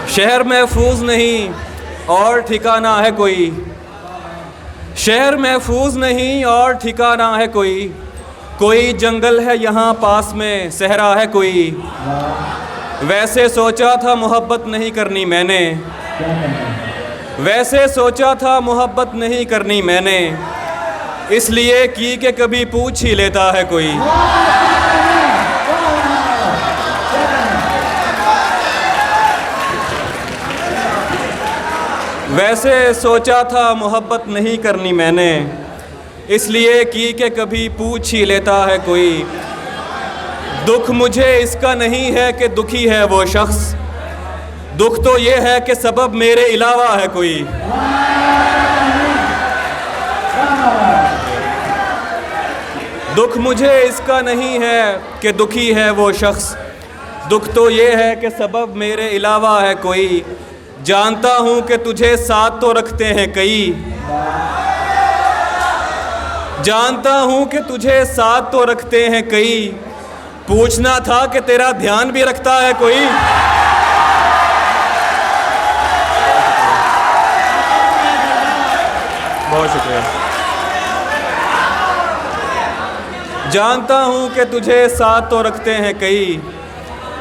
शहर महफूज नहीं और ठिकाना है कोई, शहर महफूज नहीं और ठिकाना है कोई, कोई जंगल है यहाँ पास में सहरा है कोई। वैसे सोचा था मोहब्बत नहीं करनी मैंने, वैसे सोचा था मोहब्बत नहीं करनी मैंने, इसलिए की कि कभी पूछ ही लेता है कोई। वैसे सोचा था मोहब्बत नहीं करनी मैंने, इसलिए की कि कभी पूछ ही लेता है कोई। दुख मुझे इसका नहीं है कि दुखी है वो शख्स, दुख तो ये है कि सबब मेरे अलावा है कोई। दुख मुझे इसका नहीं है कि दुखी है वो शख्स, दुख तो ये है कि सबब मेरे अलावा है कोई। जानता हूँ कि तुझे साथ तो रखते हैं कई, जानता हूँ कि तुझे साथ तो रखते हैं कई, पूछना था कि तेरा ध्यान भी रखता है कोई। बहुत शुक्रिया। जानता हूँ कि तुझे साथ तो रखते हैं कई,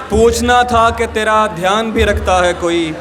पूछना था कि तेरा ध्यान भी रखता है कोई।